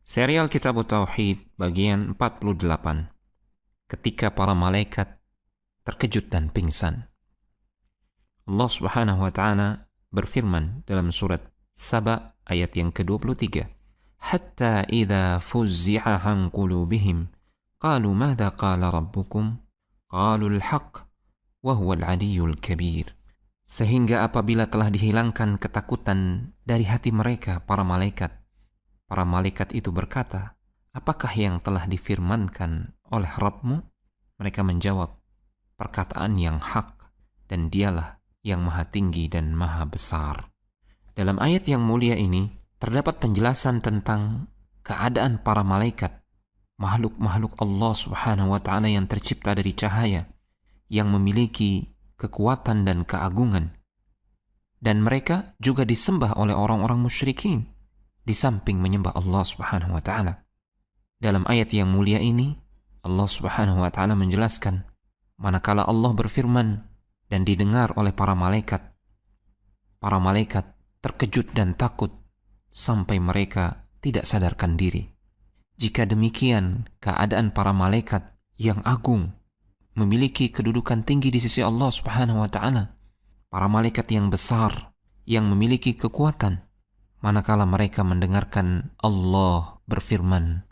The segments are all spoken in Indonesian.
Serial Kitab Tauhid bagian 48. Ketika para malaikat terkejut dan pingsan. Allah Subhanahu wa taala berfirman dalam surat Saba ayat yang ke-23. Hatta idza fuzzi'a an qulubihim qalu madza qala rabbukum qalu al-haq wa huwa al-'aliyyul kabir. Sehingga apabila telah dihilangkan ketakutan dari hati mereka, para malaikat itu berkata, apakah yang telah difirmankan oleh Rabbmu? Mereka menjawab, perkataan yang hak, dan dialah yang maha tinggi dan maha besar. Dalam ayat yang mulia ini, terdapat penjelasan tentang keadaan para malaikat, makhluk-makhluk Allah Subhanahu wa ta'ala yang tercipta dari cahaya, yang memiliki kekuatan dan keagungan. Dan mereka juga disembah oleh orang-orang musyrikin, di samping menyembah Allah Subhanahu wa ta'ala. Dalam ayat yang mulia ini, Allah Subhanahu wa ta'ala menjelaskan, manakala Allah berfirman dan didengar oleh para malaikat terkejut dan takut sampai mereka tidak sadarkan diri. Jika demikian keadaan para malaikat yang agung, memiliki kedudukan tinggi di sisi Allah Subhanahu wa ta'ala, para malaikat yang besar, yang memiliki kekuatan, manakala mereka mendengarkan Allah berfirman,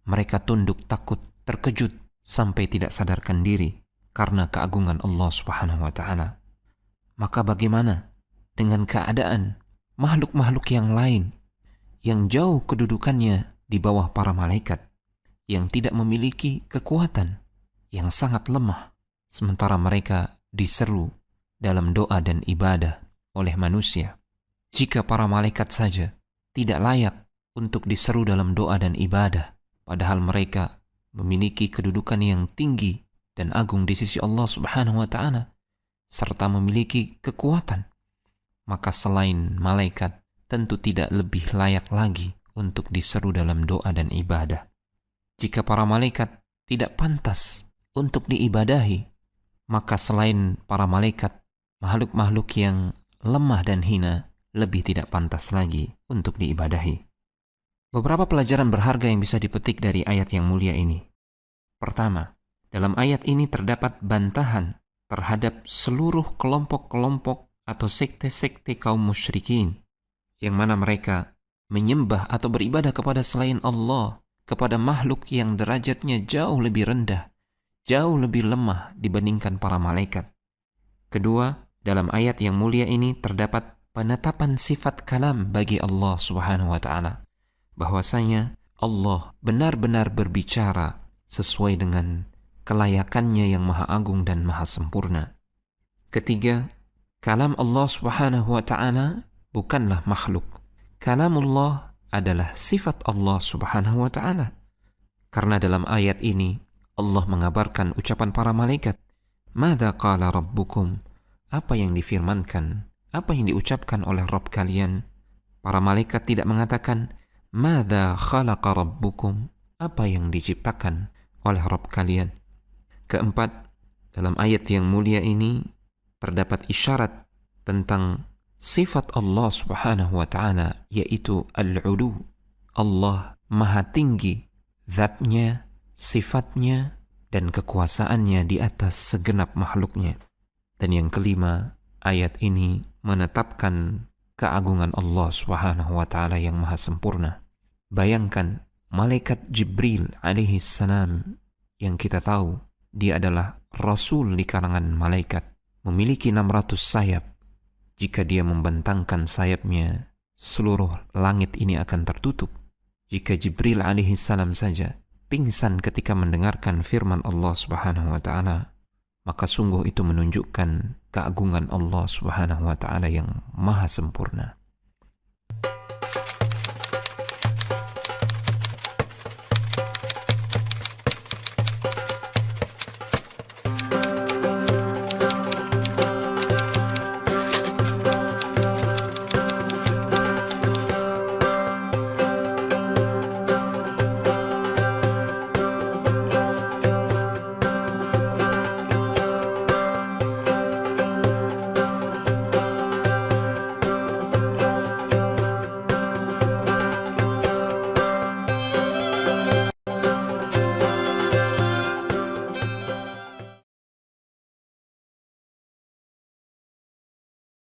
mereka tunduk takut, terkejut, sampai tidak sadarkan diri karena keagungan Allah Subhanahu wa ta'ala. Maka bagaimana dengan keadaan makhluk-makhluk yang lain yang jauh kedudukannya di bawah para malaikat, yang tidak memiliki kekuatan, yang sangat lemah, sementara mereka diseru dalam doa dan ibadah oleh manusia? Jika para malaikat saja tidak layak untuk diseru dalam doa dan ibadah, padahal mereka memiliki kedudukan yang tinggi dan agung di sisi Allah Subhanahu wa ta'ala, serta memiliki kekuatan, maka selain malaikat tentu tidak lebih layak lagi untuk diseru dalam doa dan ibadah. Jika para malaikat tidak pantas untuk diibadahi, maka selain para malaikat, makhluk-makhluk yang lemah dan hina lebih tidak pantas lagi untuk diibadahi. Beberapa pelajaran berharga yang bisa dipetik dari ayat yang mulia ini. Pertama, dalam ayat ini terdapat bantahan terhadap seluruh kelompok-kelompok atau sekte-sekte kaum musyrikin, yang mana mereka menyembah atau beribadah kepada selain Allah, kepada makhluk yang derajatnya jauh lebih rendah, jauh lebih lemah dibandingkan para malaikat. Kedua, dalam ayat yang mulia ini terdapat penetapan sifat kalam bagi Allah Subhanahu wa ta'ala, bahwasanya Allah benar-benar berbicara sesuai dengan kelayakannya yang maha agung dan maha sempurna. Ketiga, kalam Allah Subhanahu wa ta'ala bukanlah makhluk. Kalamullah adalah sifat Allah Subhanahu wa ta'ala. Karena dalam ayat ini Allah mengabarkan ucapan para malaikat, "Madza qala rabbukum?" Apa yang difirmankan, apa yang diucapkan oleh Rabb kalian? Para malaikat tidak mengatakan, "Madza khalaqa rabbukum?" Apa yang diciptakan oleh Rabb kalian? Keempat, dalam ayat yang mulia ini terdapat isyarat tentang sifat Allah Subhanahu wa ta'ala, yaitu al-'ulu. Allah maha tinggi zatnya, sifatnya, dan kekuasaannya di atas segenap makhluknya. Dan yang kelima, ayat ini menetapkan keagungan Allah Subhanahu wa ta'ala yang maha sempurna. Bayangkan malaikat Jibril alaihi salam, yang kita tahu dia adalah rasul di kalangan malaikat, memiliki 600 sayap. Jika dia membentangkan sayapnya, seluruh langit ini akan tertutup. Jika Jibril alaihi salam saja pingsan ketika mendengarkan firman Allah Subhanahu wa ta'ala, maka sungguh itu menunjukkan keagungan Allah Subhanahu wa ta'ala yang maha sempurna.